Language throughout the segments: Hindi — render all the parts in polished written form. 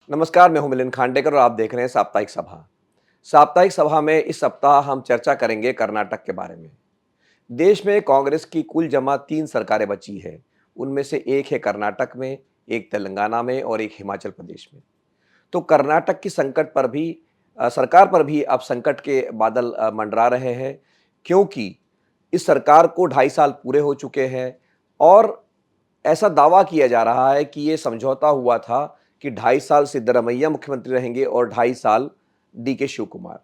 नमस्कार, मैं हूं मिलिंद खांडेकर और आप देख रहे हैं साप्ताहिक सभा। साप्ताहिक सभा में इस सप्ताह हम चर्चा करेंगे कर्नाटक के बारे में। देश में कांग्रेस की कुल जमा 3 सरकारें बची है। उनमें से एक है कर्नाटक में, एक तेलंगाना में और एक हिमाचल प्रदेश में। तो कर्नाटक की सरकार पर भी अब संकट के बादल मंडरा रहे हैं, क्योंकि इस सरकार को 2.5 साल पूरे हो चुके हैं और ऐसा दावा किया जा रहा है कि ये समझौता हुआ था कि 2.5 साल सिद्धरमैया मुख्यमंत्री रहेंगे और 2.5 साल डीके शिव कुमार।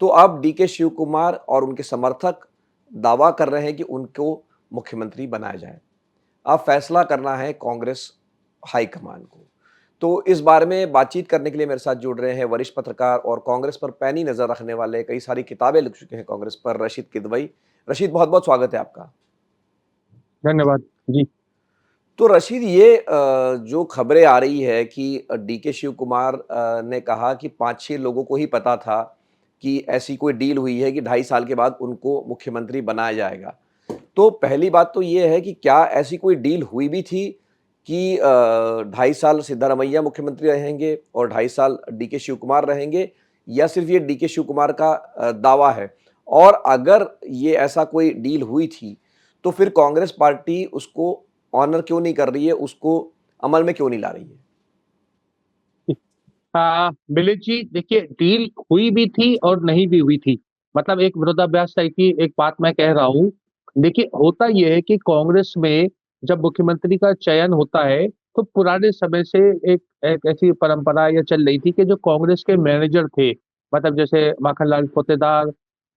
तो अब डीके शिव कुमार और उनके समर्थक दावा कर रहे हैं कि उनको मुख्यमंत्री बनाया जाए। अब फैसला करना है कांग्रेस हाईकमान को। तो इस बारे में बातचीत करने के लिए मेरे साथ जुड़ रहे हैं वरिष्ठ पत्रकार और कांग्रेस पर पैनी नज़र रखने वाले, कई सारी किताबें लिख चुके हैं कांग्रेस पर, रशीद किदवई। रशीद, बहुत-बहुत स्वागत है आपका। धन्यवाद जी। तो रशीद, जो खबरें आ रही है कि डीके शिव कुमार ने कहा कि 5-6 लोगों को ही पता था कि ऐसी कोई डील हुई है कि 2.5 साल के बाद उनको मुख्यमंत्री बनाया जाएगा। तो पहली बात तो ये है कि क्या ऐसी कोई डील हुई भी थी कि 2.5 साल सिद्धारमैया मुख्यमंत्री रहेंगे और 2.5 साल डीके शिव कुमार रहेंगे, या सिर्फ ये डीके शिव कुमार का दावा है? और अगर ये ऐसा कोई डील हुई थी, तो फिर कांग्रेस पार्टी उसको ऑनर क्यों नहीं कर रही है, उसको अमल में क्यों नहीं ला रही है? मिलिंद जी, देखिए, डील हुई भी थी और नहीं भी हुई थी। मतलब एक विरोधाभास टाइप की एक बात मैं कह रहा हूँ। देखिए, होता ये है कि कांग्रेस में जब मुख्यमंत्री का चयन होता है, तो पुराने समय से एक एक ऐसी परंपरा ये चल रही थी कि जो कांग्रेस के मैनेजर थे, मतलब जैसे माखनलाल पोतेदार,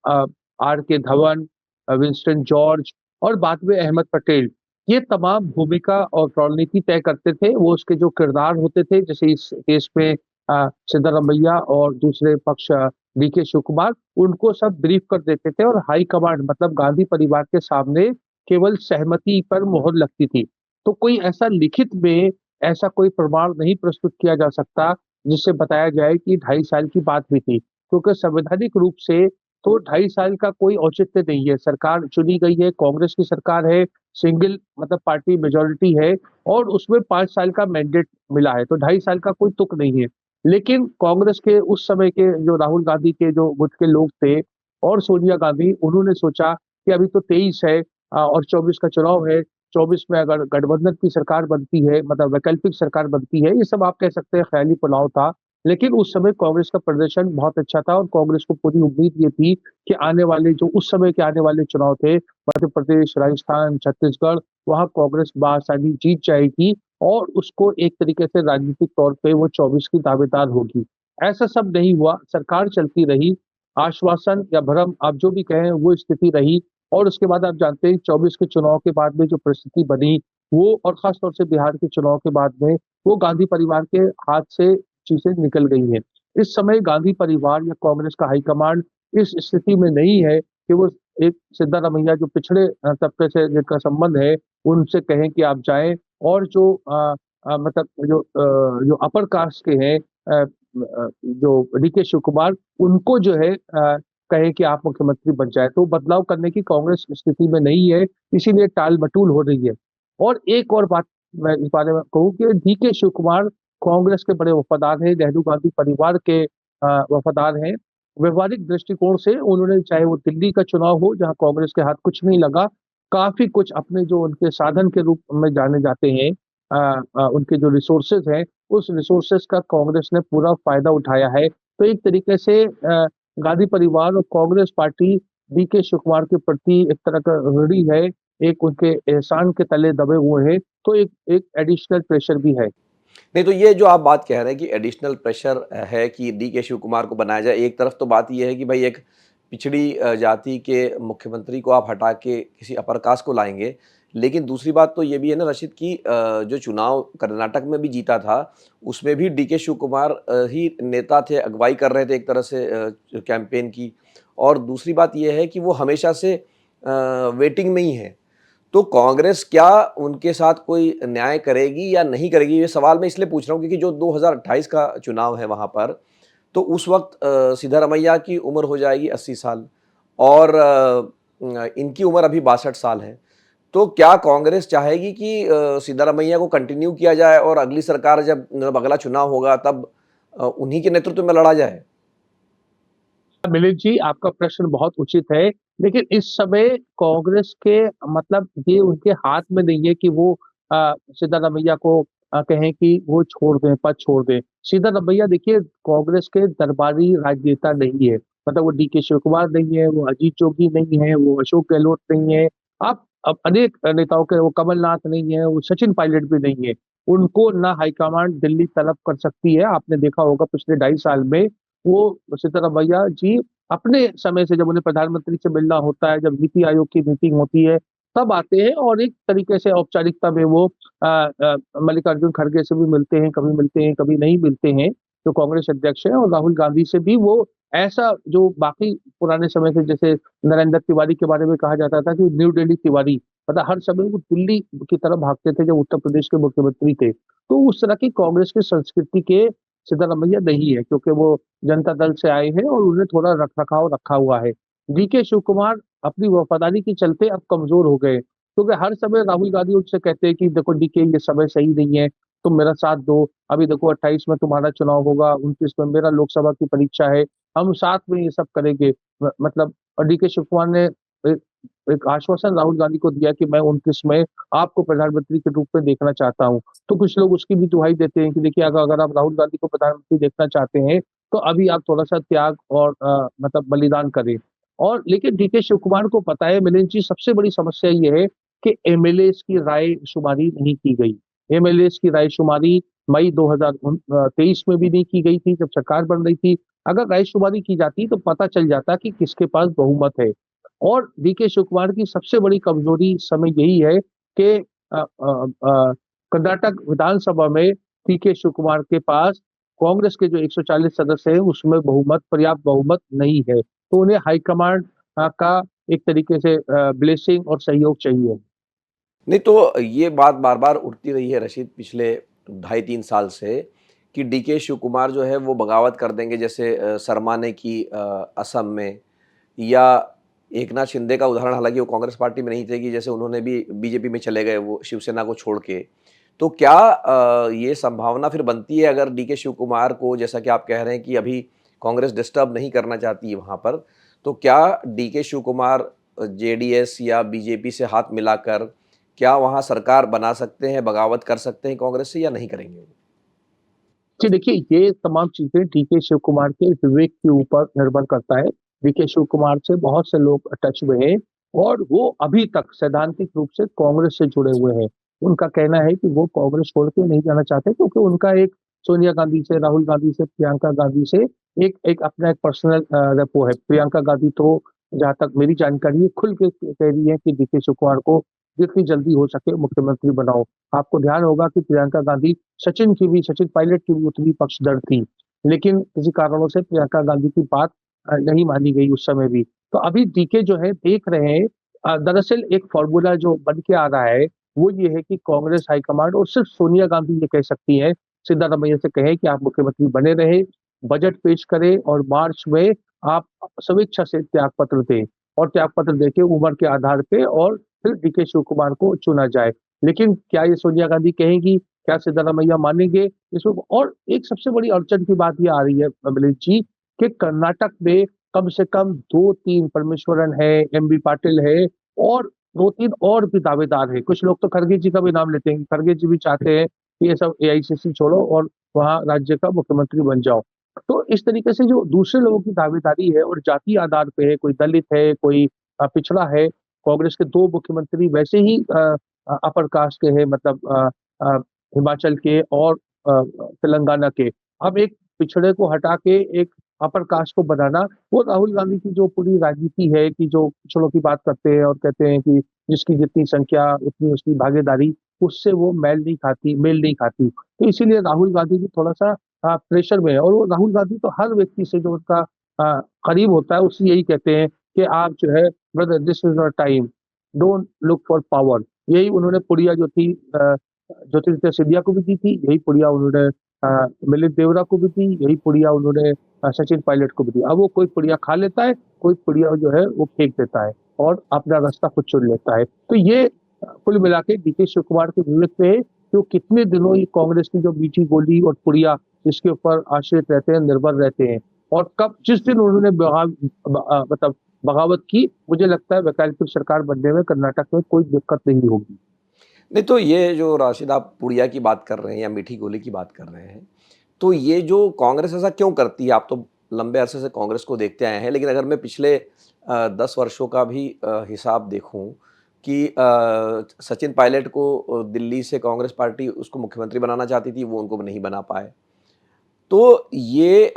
अ, आर के धवन, विंस्टन जॉर्ज और बाद में अहमद पटेल, ये तमाम भूमिका और रणनीति तय करते थे। वो उसके जो किरदार होते थे, जैसे इस केस में सिद्धारमैया और दूसरे पक्ष डीके शिवकुमार, उनको सब ब्रीफ कर देते थे और हाई कमांड मतलब गांधी परिवार के सामने केवल सहमति पर मोहर लगती थी। तो कोई ऐसा लिखित में ऐसा कोई प्रमाण नहीं प्रस्तुत किया जा सकता जिससे बताया जाए कि 2.5 साल की बात हुई थी, क्योंकि संवैधानिक रूप से तो 2.5 साल का कोई औचित्य नहीं है। सरकार चुनी गई है, कांग्रेस की सरकार है, सिंगल मतलब पार्टी मेजोरिटी है और उसमें 5 साल का मैंडेट मिला है, तो 2.5 साल का कोई तुक नहीं है। लेकिन कांग्रेस के उस समय के जो राहुल गांधी के जो गुट के लोग थे और सोनिया गांधी, उन्होंने सोचा कि अभी तो 23 है और 24 का चुनाव है। 24 में अगर गठबंधन की सरकार बनती है, मतलब वैकल्पिक सरकार बनती है, ये सब आप कह सकते हैं ख्याली पुलाव था। लेकिन उस समय कांग्रेस का प्रदर्शन बहुत अच्छा था और कांग्रेस को पूरी उम्मीद ये थी कि आने वाले जो उस समय के आने वाले चुनाव थे, मध्य प्रदेश, राजस्थान, छत्तीसगढ़, वहां कांग्रेस बासानी जीत जाएगी और उसको एक तरीके से राजनीतिक तौर पे वो 24 की दावेदार होगी। ऐसा सब नहीं हुआ, सरकार चलती रही, आश्वासन या भ्रम आप जो भी कहें वो स्थिति रही। और उसके बाद आप जानते हैं 24 के चुनाव के बाद में जो परिस्थिति बनी, वो और खास तौर से बिहार के चुनाव के बाद में वो गांधी परिवार के हाथ से चीजें निकल गई हैं। इस समय गांधी परिवार या कांग्रेस का हाईकमांड इस स्थिति में नहीं है कि वो एक सिद्धारमैया जो पिछड़े तबके से जिनका संबंध है, उनसे कहें कि आप जाएं और जो मतलब जो अपर कास्ट के हैं, जो डीके शिव कुमार, उनको जो है कहे कि आप मुख्यमंत्री बन जाए। तो बदलाव करने की कांग्रेस स्थिति में नहीं है, इसीलिए टाल मटोल हो रही है। और एक और बात मैं इस बारे में कहूँ कि डीके शिव कुमार कांग्रेस के बड़े वफादार हैं, नेहरू गांधी परिवार के वफादार हैं। व्यवहारिक दृष्टिकोण से उन्होंने, चाहे वो दिल्ली का चुनाव हो जहां कांग्रेस के हाथ कुछ नहीं लगा, काफी कुछ अपने जो उनके साधन के रूप में जाने जाते हैं, उनके जो रिसोर्सेज हैं, उस रिसोर्सेज का कांग्रेस ने पूरा फायदा उठाया है। तो एक तरीके से गांधी परिवार और कांग्रेस पार्टी डीके शिव कुमार के प्रति एक तरह का ऋणी है, एक उनके एहसान के तले दबे हुए हैं। तो एक एक एडिशनल प्रेशर भी है। नहीं, तो ये जो आप बात कह रहे हैं कि एडिशनल प्रेशर है कि डीके शिव कुमार को बनाया जाए, एक तरफ तो बात ये है कि भाई एक पिछड़ी जाति के मुख्यमंत्री को आप हटा के किसी अपर कास्ट को लाएँगे। लेकिन दूसरी बात तो ये भी है ना रशीद कि जो चुनाव कर्नाटक में भी जीता था, उसमें भी डीके शिव कुमार ही नेता थे, अगुवाई कर रहे थे एक तरह से कैंपेन की। और दूसरी बात ये है कि वो हमेशा से वेटिंग में ही हैं। तो कांग्रेस क्या उनके साथ कोई न्याय करेगी या नहीं करेगी? ये सवाल मैं इसलिए पूछ रहा हूँ क्योंकि जो 2028 का चुनाव है वहाँ पर, तो उस वक़्त सिद्धारमैया की उम्र हो जाएगी 80 साल और इनकी उम्र अभी 62 साल है। तो क्या कांग्रेस चाहेगी कि सिद्धारमैया को कंटिन्यू किया जाए और अगली सरकार जब मतलब अगला चुनाव होगा तब उन्हीं के नेतृत्व में लड़ा जाए? मिलिंद जी, आपका प्रश्न बहुत उचित है, लेकिन इस समय कांग्रेस के मतलब ये उनके हाथ में नहीं है कि वो सिद्धारमैया को कहें कि वो छोड़ दें, पद छोड़ दें। सिद्धारमैया देखिए कांग्रेस के दरबारी राजनेता नहीं है, मतलब वो डीके शिव कुमार नहीं है, वो अजीत जोगी नहीं है, वो अशोक गहलोत नहीं है। आप अब अनेक नेताओं के वो कमलनाथ नहीं है, वो सचिन पायलट भी नहीं है। उनको ना हाईकमांड दिल्ली तलब कर सकती है। आपने देखा होगा पिछले 2.5 साल में वो सिद्धरमैया जी अपने समय से जब उन्हें प्रधानमंत्री से मिलना होता है, जब नीति आयोग की मीटिंग होती है, तब आते हैं और एक तरीके से औपचारिकता में वो मल्लिकार्जुन खड़गे से भी मिलते हैं, कभी नहीं मिलते हैं, जो कांग्रेस अध्यक्ष हैं और राहुल गांधी से भी वो ऐसा जो बाकी पुराने समय से जैसे नरेंद्र तिवारी के बारे में कहा जाता था कि न्यू दिल्ली तिवारी, मतलब हर समय वो दिल्ली की तरफ भागते थे जब उत्तर प्रदेश के मुख्यमंत्री थे। तो उस तरह की कांग्रेस की संस्कृति के सिद्धरमैया नहीं है क्योंकि वो जनता दल से आए हैं और उन्हें थोड़ा रख-रखाव रखा हुआ है। डीके शिव कुमार अपनी वफादारी के चलते अब कमज़ोर हो गए, क्योंकि हर समय राहुल गांधी उनसे कहते हैं कि देखो डीके ये समय सही नहीं है, तुम मेरा साथ दो, अभी देखो 28 में तुम्हारा चुनाव होगा, 29 में मेरा लोकसभा की परीक्षा है, हम साथ में ये सब करेंगे। मतलब और डीके शिव कुमार ने एक एक आश्वासन राहुल गांधी को दिया कि मैं 29 में आपको प्रधानमंत्री के रूप में देखना चाहता हूँ। तो कुछ लोग उसकी भी दुहाई देते हैं कि देखिए अगर अगर आप राहुल गांधी को प्रधानमंत्री देखना चाहते हैं, तो अभी आप थोड़ा-सा त्याग और मतलब बलिदान करें। और लेकिन डीके शिव कुमार को पता है मिलिंद जी सबसे बड़ी समस्या ये है कि एमएलएज़ की राय-शुमारी नहीं की गई। एमएलएज़ की राय-शुमारी मई 2023 में भी नहीं की गई थी जब सरकार बन रही थी। अगर राय-शुमारी की जाती तो पता चल जाता कि किसके पास बहुमत है। और डीके शिव कुमार की सबसे बड़ी कमज़ोरी इस समय यही है कि कर्नाटक विधानसभा में डीके शिव कुमार के पास कांग्रेस के जो 140 सदस्य हैं उसमें बहुमत पर्याप्त बहुमत नहीं है। तो उन्हें हाईकमांड का एक तरीके से ब्लेसिंग और सहयोग चाहिए। नहीं तो ये बात बार-बार उठती रही है रशीद पिछले ढाई 3 साल से कि डीके शिव कुमार जो है वो बगावत कर देंगे जैसे शर्मा ने की असम में या एकनाथ शिंदे का उदाहरण हालाँकि वो कांग्रेस पार्टी में नहीं थे कि जैसे उन्होंने भी बीजेपी में चले गए वो शिवसेना को छोड़ के। तो क्या ये संभावना फिर बनती है अगर डीके शिव कुमार को जैसा कि आप कह रहे हैं कि अभी कांग्रेस डिस्टर्ब नहीं करना चाहती है वहाँ पर, तो क्या डीके शिव कुमार जेडीएस या बीजेपी से हाथ मिलाकर क्या वहाँ सरकार बना सकते हैं, बगावत कर सकते हैं कांग्रेस से या नहीं करेंगे? जी देखिए, ये तमाम चीज़ें डीके शिव कुमार के विवेक के ऊपर निर्भर करता है। डीके शिव कुमार से बहुत से लोग टच में हैं और वो अभी तक सैद्धांतिक रूप से कांग्रेस से जुड़े हुए हैं। उनका कहना है कि वो कांग्रेस छोड़ के नहीं जाना चाहते क्योंकि उनका एक सोनिया गांधी से, राहुल गांधी से, प्रियंका गांधी से एक एक अपना एक पर्सनल रेपो है। प्रियंका गांधी तो जहाँ तक मेरी जानकारी है खुल के कह रही है कि डीके शिव कुमार को जितनी जल्दी हो सके मुख्यमंत्री बनाओ। आपको ध्यान होगा कि प्रियंका गांधी सचिन पायलट की भी उतनी पक्षधर थी। लेकिन किसी कारणों से प्रियंका गांधी की बात नहीं मानी गई उस समय भी। तो अभी डीके जो है देख रहे हैं दरअसल एक फ़ॉर्मूला जो बन के आ रहा है, वो ये है कि कांग्रेस हाईकमांड और सिर्फ सोनिया गांधी ये कह सकती हैं, सिद्धारमैया से कहें कि आप मुख्यमंत्री बने रहें, बजट पेश करें और मार्च में आप स्वेच्छा से त्यागपत्र दें और त्यागपत्र देके उम्र के आधार पे और फिर डीके शिव कुमार को चुना जाए। लेकिन क्या ये सोनिया गांधी कहेंगी? क्या सिद्धारमैया मानेंगे? इसमें और एक सबसे बड़ी अड़चन की बात ये आ रही है अभिजीत जी कि कर्नाटक में कम से कम 2-3 परमेश्वरन है, एमबी पाटिल है और 2-3 और भी दावेदार हैं। कुछ लोग तो खरगे जी का भी नाम लेते हैं। खरगे जी भी चाहते हैं कि ये सब एआईसीसी छोड़ो और वहाँ राज्य का मुख्यमंत्री बन जाओ। तो इस तरीके से जो दूसरे लोगों की दावेदारी है और जातीय आधार पे है, कोई दलित है, कोई पिछड़ा है, कांग्रेस के 2 मुख्यमंत्री वैसे ही अपर कास्ट के हैं मतलब अ, हिमाचल के और तेलंगाना के। अब एक पिछड़े को हटा के एक अपर कास्ट को बनाना, वो राहुल गांधी की जो पूरी राजनीति है कि जो पिछड़ों की बात करते हैं और कहते हैं कि जिसकी जितनी संख्या उतनी उसकी भागीदारी, उससे वो मेल नहीं खाती। तो इसीलिए राहुल गांधी भी थोड़ा-सा प्रेशर में है और वो राहुल गांधी तो हर व्यक्ति से जो उनका करीब होता है, उससे यही कहते हैं कि आप जो है brother this is your time, don't look for power. यही उन्होंने पुड़िया जो थी ज्योतिरादित्य सिंधिया को भी दी थी, यही पुड़िया उन्होंने मिलिंद देवरा को भी दी, यही पुड़िया उन्होंने सचिन पायलट को भी दी। अब वो कोई पुड़िया खा लेता है, कोई पुड़िया जो है वो फेंक देता है और अपना रास्ता खुद चुन लेता है। तो ये कुल मिला के डीके शिव कुमार के विवेक में है कि वो कितने दिनों ये कांग्रेस की जो मीठी गोली और पुड़िया इसके ऊपर आश्रित रहते हैं, निर्भर रहते हैं। और कब जिस दिन उन्होंने मतलब बगावत की, मुझे लगता है वैकल्पिक सरकार बनने में कर्नाटक में कोई दिक्कत नहीं होगी। नहीं तो ये जो राशिद आप पुड़िया की बात कर रहे हैं या मीठी गोली की बात कर रहे हैं, तो ये जो कांग्रेस ऐसा क्यों करती है? आप तो लंबे अरसे से कांग्रेस को देखते आए हैं, लेकिन अगर मैं पिछले 10 वर्षों का भी हिसाब देखूं कि सचिन पायलट को दिल्ली से कांग्रेस पार्टी उसको मुख्यमंत्री बनाना चाहती थी, वो उनको नहीं बना पाए। तो ये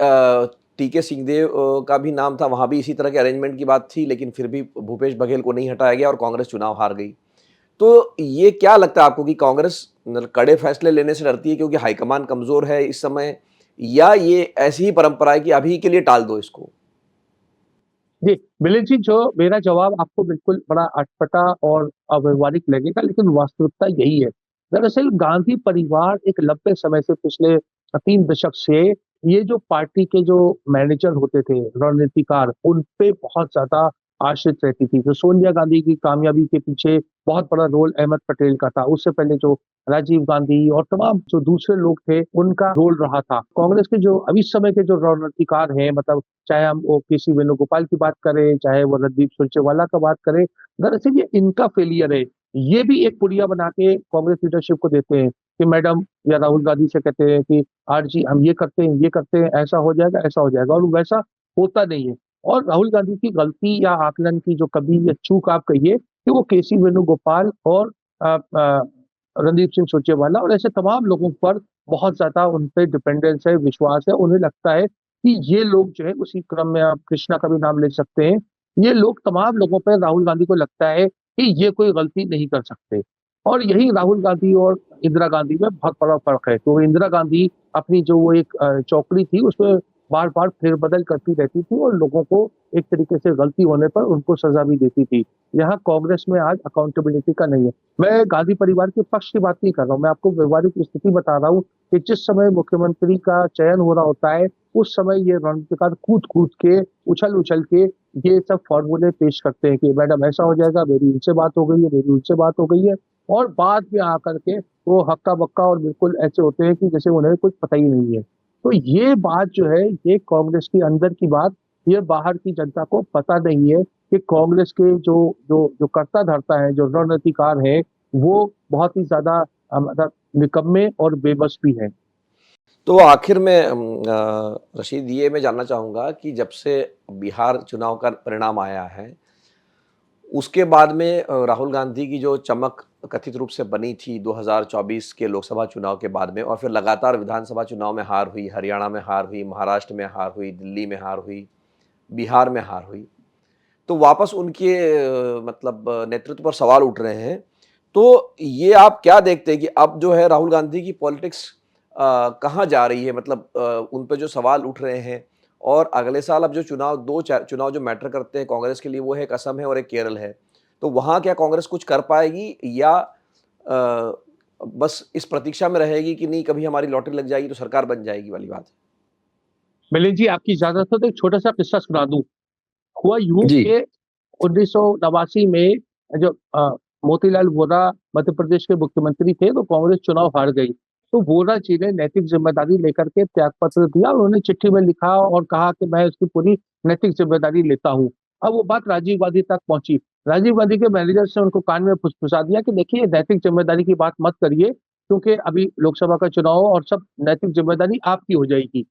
टीके सिंहदेव का भी नाम था, वहाँ भी इसी तरह के अरेंजमेंट की बात थी, लेकिन फिर भी भूपेश बघेल को नहीं हटाया गया और कांग्रेस चुनाव हार गई। तो ये क्या लगता है आपको कि कांग्रेस कड़े फैसले लेने से डरती है क्योंकि हाईकमान कमजोर है इस समय, या ये ऐसी ही परंपरा है कि अभी के लिए टाल दो इसको? जी, मिलिंद जी, जो मेरा जवाब आपको बिल्कुल बड़ा अटपटा और अव्यवहारिक लगेगा, लेकिन वास्तविकता यही है। दरअसल गांधी परिवार एक लंबे समय से, पिछले 3 दशक से, ये जो पार्टी के जो मैनेजर होते थे, रणनीतिकार, उन पे बहुत ज़्यादा आश्रित रहती थी। तो सोनिया गांधी की कामयाबी के पीछे बहुत बड़ा रोल अहमद पटेल का था। उससे पहले जो राजीव गांधी और तमाम जो दूसरे लोग थे, उनका रोल रहा था। कांग्रेस के जो अभी समय के जो रणनीतिकार हैं, मतलब चाहे हम वो केसी वेणुगोपाल की बात करें, चाहे वो रणदीप सुरजेवाला का बात करें, दरअसल ये इनका फेलियर है। ये भी एक पुड़िया बना के कांग्रेस लीडरशिप को देते हैं कि मैडम, या राहुल गांधी से कहते हैं कि आज जी हम ये करते हैं, ऐसा हो जाएगा, ऐसा हो जाएगा, और वैसा होता नहीं है। और राहुल गांधी की गलती या आकलन की जो कभी या चूक आप कहिए, कि वो केसी वेणुगोपाल और अ, अ, रणदीप सिंह सुरजेवाला और ऐसे तमाम लोगों पर बहुत ज्यादा उन पे डिपेंडेंस है, विश्वास है। उन्हें लगता है कि ये लोग जो है, उसी क्रम में आप कृष्णा का भी नाम ले सकते हैं, ये लोग तमाम लोगों पर, राहुल गांधी को लगता है कि ये कोई गलती नहीं कर सकते। और यही राहुल गांधी और इंदिरा गांधी में बहुत बड़ा फर्क है। तो इंदिरा गांधी अपनी जो वो एक चौकड़ी थी, उसमें बार बार फेरबदल करती रहती थी और लोगों को एक तरीके से गलती होने पर उनको सजा भी देती थी। यहाँ कांग्रेस में आज अकाउंटेबिलिटी का नहीं है। मैं गांधी परिवार के पक्ष की बात नहीं कर रहा हूँ, मैं आपको व्यवहारिक स्थिति बता रहा हूँ कि जिस समय मुख्यमंत्री का चयन हो रहा होता है, उस समय ये रणनीतिकार कूद-कूद के, उछल-उछल के ये सब फ़ॉर्मूले पेश करते हैं कि मैडम ऐसा हो जाएगा, मेरी इनसे बात हो गई है, मेरी उनसे बात हो गई है, और बाद में आकर के वो हक्का-बक्का और बिल्कुल ऐसे होते हैं कि जैसे उन्हें कुछ पता ही नहीं है। तो ये बात जो है, ये कांग्रेस की अंदर की बात, ये बाहर की जनता को पता नहीं है कि कांग्रेस के जो जो जो कर्ता-धर्ता हैं, जो रणनीतिकार हैं, वो बहुत ही ज़्यादा मतलब निकम्मे और बेबस भी हैं। तो आखिर में रशीद, ये मैं जानना चाहूँगा कि जब से बिहार चुनाव का परिणाम आया है, उसके बाद में राहुल गांधी की जो चमक कथित रूप से बनी थी 2024 के लोकसभा चुनाव के बाद में, और फिर लगातार विधानसभा चुनाव में हार हुई, हरियाणा में हार हुई, महाराष्ट्र में हार हुई, दिल्ली में हार हुई, बिहार में हार हुई, तो वापस उनके मतलब नेतृत्व पर सवाल उठ रहे हैं। तो ये आप क्या देखते हैं कि अब जो है राहुल गांधी की पॉलिटिक्स कहाँ जा रही है? मतलब उन पे जो सवाल उठ रहे हैं, और अगले साल अब जो चुनाव, 2 च चुनाव जो मैटर करते हैं कांग्रेस के लिए, वो है एक असम है और एक केरल है। तो वहाँ क्या कांग्रेस कुछ कर पाएगी, या बस इस प्रतीक्षा में रहेगी कि नहीं कभी हमारी लॉटरी लग जाएगी तो सरकार बन जाएगी वाली बात मिलिंद जी, आपकी इजाज़त हो तो एक छोटा-सा किस्सा सुना दूँ। हुआ यूँ है? जी। कि 1989 में जो मोतीलाल वोरा मध्य प्रदेश के मुख्यमंत्री थे, तो कांग्रेस चुनाव हार गई। तो वोरा जी ने नैतिक ज़िम्मेदारी लेकर के त्यागपत्र दिया, उन्होंने चिट्ठी में लिखा और कहा कि मैं इसकी पूरी नैतिक ज़िम्मेदारी लेता हूँ। अब वो बात राजीव गांधी तक पहुँची। राजीव गांधी के मैनेजर ने उनको कान में फुसफुसा दिया कि देखिए, नैतिक ज़िम्मेदारी की बात मत करिए, क्योंकि अभी लोकसभा का चुनाव है और सब नैतिक ज़िम्मेदारी आपकी हो जाएगी।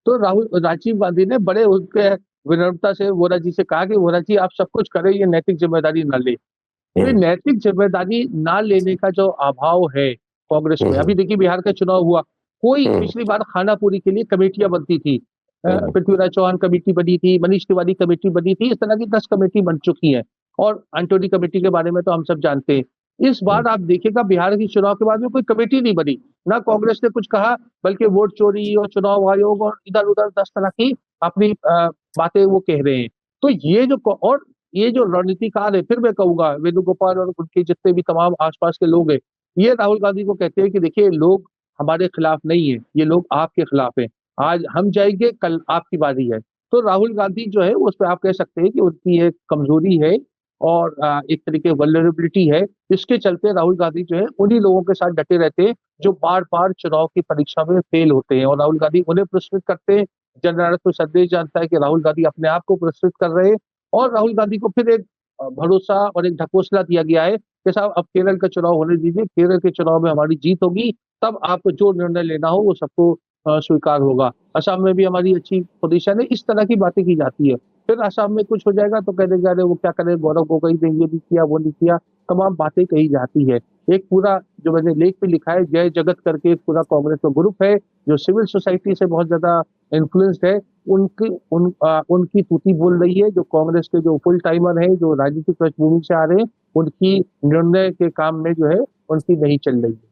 तो राजीव गांधी ने बड़े उसके विनम्रता से वोरा जी से कहा कि वोरा जी, आप सब कुछ करें, ये नैतिक ज़िम्मेदारी ना लें। तो ये हुँ, नैतिक ज़िम्मेदारी ना लेने का जो अभाव है कांग्रेस हुँ, में, हुँ, अभी देखिए बिहार का चुनाव हुआ, कोई हुँ, पिछली बार खानापुरी के लिए कमेटियाँ बनती थी। हुँ, हुँ, पृथ्वीराज चौहान कमेटी बनी थी, मनीष तिवारी कमेटी बनी थी, इस तरह की 10 कमेटी बन चुकी हैं, और एंटोनी कमेटी के बारे में तो हम सब जानते हैं। इस हुँ, बार आप देखिएगा बिहार के चुनाव के बाद में कोई कमेटी नहीं बनी, ना कांग्रेस ने कुछ कहा, बल्कि वोट चोरी और चुनाव आयोग और इधर-उधर 10 तरह की अपनी बातें वो कह रहे हैं। तो ये जो क और ये जो रणनीतिकार है, फिर मैं कहूँगा वेणुगोपाल और उनके जितने भी तमाम आस-पास के लोग हैं, ये राहुल गांधी को कहते हैं कि देखिए, लोग हमारे खिलाफ नहीं है, ये लोग आपके खिलाफ हैं। आज हम जाएँगे, कल आपकी बारी है। तो राहुल गांधी जो है, उस पे आप कह सकते हैं कि उनकी एक कमजोरी है और एक तरीके वल्नरेबिलिटी है, इसके चलते राहुल गांधी जो है उन्हीं लोगों के साथ डटे रहते हैं जो बार-बार चुनाव की परीक्षा में फेल होते हैं और राहुल गांधी उन्हें पुरस्कृत करते हैं। जननायक तो संदेश जानता है कि राहुल गांधी अपने आप को पुरस्कृत कर रहे हैं और राहुल गांधी को फिर एक भरोसा और एक ढकोसला दिया गया है कि साहब अब केरल का चुनाव होने दीजिए, केरल के चुनाव में हमारी जीत होगी, तब आपको जो निर्णय लेना हो वो सबको स्वीकार होगा। असम में भी हमारी अच्छी पोज़ीशन है, इस तरह की बातें की जाती है। फिर असम में कुछ हो जाएगा तो कह देंगे अरे वो क्या करें, गौरव गोगोई ने ये नहीं किया, वो नहीं किया, तमाम बातें कही जाती है। एक पूरा जो मैंने लेख में लिखा है, जय जगत करके एक पूरा कांग्रेस का ग्रुप है, जो सिविल सोसाइटी से बहुत ज़्यादा इन्फ्लुएंस्ड है, उनकी तूती बोल रही है, जो कांग्रेस के जो फुल टाइमर हैं, जो राजनीतिक पृष्ठभूमि से आ रहे हैं, उनकी निर्णय के काम में जो है, उनकी नहीं चल रही है।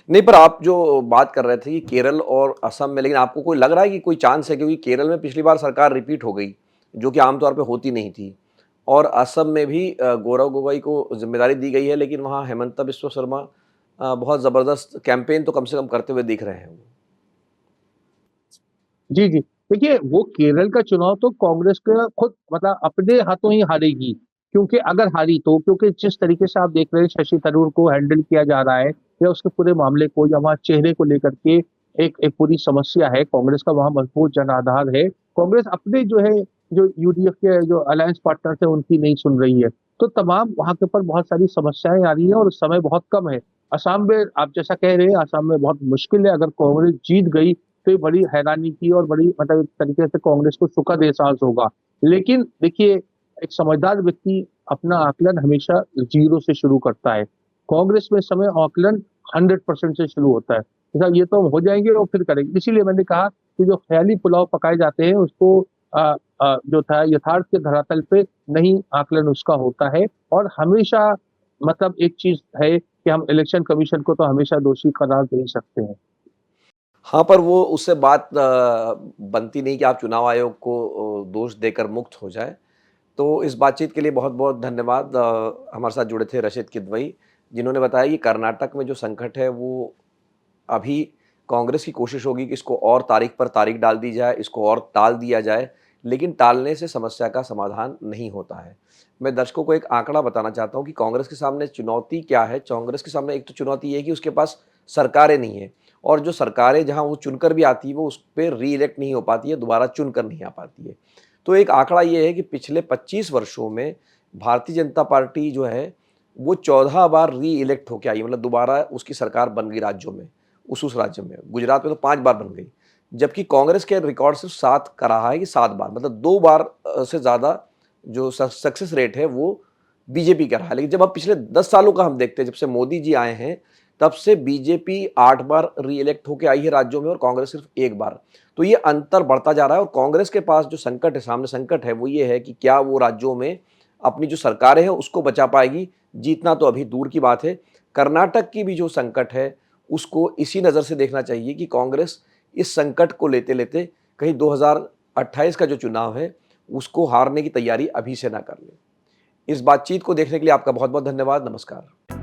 नहीं, पर आप जो बात कर रहे थे कि केरल और असम में, लेकिन आपको कोई लग रहा है कि कोई चांस है, क्योंकि केरल में पिछली बार सरकार रिपीट हो गई, जो कि आमतौर पे होती नहीं थी, और असम में भी गौरव गोगोई को ज़िम्मेदारी दी गई है, लेकिन वहाँ हेमंत बिस्वा शर्मा बहुत ज़बरदस्त कैंपेन तो कम से कम करते हुए दिख रहे हैं वो। जी, जी। देखिए, वो केरल का चुनाव तो कांग्रेस का खुद मतलब अपने हाथों ही हारेगी, क्योंकि अगर हारी तो क्योंकि जिस तरीके से आप देख रहे हैं शशि थरूर को हैंडल किया जा रहा है या उसके पूरे मामले को या वहाँ चेहरे को लेकर के एक एक पूरी समस्या है, कांग्रेस का वहाँ मजबूत जनाधार है। कांग्रेस अपने जो है, जो यूडीएफ के जो अलायंस पार्टनर्स हैं, उनकी नहीं सुन रही है। तो तमाम वहाँ के ऊपर बहुत सारी समस्याएँ आ रही हैं और समय बहुत कम है। असम में आप जैसा कह रहे हैं, असम में बहुत मुश्किल है, अगर कांग्रेस जीत गई तो ये बड़ी हैरानी की और बड़ी मतलब एक तरीके से कांग्रेस को सुखद एहसास होगा। लेकिन देखिए, एक समझदार व्यक्ति अपना आकलन हमेशा ज़ीरो से शुरू करता है। कांग्रेस में इस समय आकलन 100% से शुरू होता है। अच्छा ये तो हम हो जाएँगे और फिर करेंगे। इसीलिए मैंने कहा कि जो ख़याली पुलाव पकाए जाते हैं उसको जो था यथार्थ के धरातल पे नहीं आकलन उसका होता है और हमेशा मतलब एक चीज़ है कि हम इलेक्शन कमीशन को तो हमेशा दोषी करार दे ही सकते हैं। हाँ, पर वो उससे बात बनती नहीं कि आप चुनाव आयोग को दोष देकर मुक्त हो जाएँ। तो इस बातचीत के लिए बहुत-बहुत धन्यवाद। हमारे साथ जुड़े थे रशीद किदवई, जिन्होंने बताया कि कर्नाटक में जो संकट है वो अभी कांग्रेस की कोशिश होगी कि इसको और तारीख पर तारीख डाल दी जाए, इसको और टाल दिया जाए, लेकिन टालने से समस्या का समाधान नहीं होता है। मैं दर्शकों को एक आंकड़ा बताना चाहता हूँ कि कांग्रेस के सामने चुनौती क्या है। कांग्रेस के सामने एक तो चुनौती ये है कि उसके पास सरकारें नहीं हैं, और जो सरकारें जहाँ वो चुनकर भी आती है, वो उस पे री-इलेक्ट नहीं हो पाती है, दोबारा चुनकर नहीं आ पाती है। तो एक आंकड़ा ये है कि पिछले 25 वर्षों में भारतीय जनता पार्टी जो है, वो 14 बार री-इलेक्ट होके आई, मतलब दोबारा उसकी सरकार बन गई राज्यों में, उस राज्य में। गुजरात में तो 5 बार बन गई। जबकि कांग्रेस के रिकॉर्ड सिर्फ 7 का रहा है कि 7 बार, मतलब 2 बार से ज़्यादा जो सक्सेस रेट है वो बीजेपी का रहा है। लेकिन जब आप पिछले 10 सालों का हम देखते हैं, जब से मोदी जी आए हैं, तब से बीजेपी 8 बार री-इलेक्ट होके आई है राज्यों में और कांग्रेस सिर्फ 1 बार। तो ये अंतर बढ़ता जा रहा है, और कांग्रेस के पास जो संकट है, सामने संकट है, वो ये है कि क्या वो राज्यों में अपनी जो सरकारें हैं उसको बचा पाएगी? जीतना तो अभी दूर की बात है। कर्नाटक की भी जो संकट है, उसको इसी नज़र से देखना चाहिए कि कांग्रेस इस संकट को लेते-लेते कहीं 2028 का जो चुनाव है, उसको हारने की तैयारी अभी से ना कर ले। इस बातचीत को देखने के लिए आपका बहुत-बहुत धन्यवाद। नमस्कार।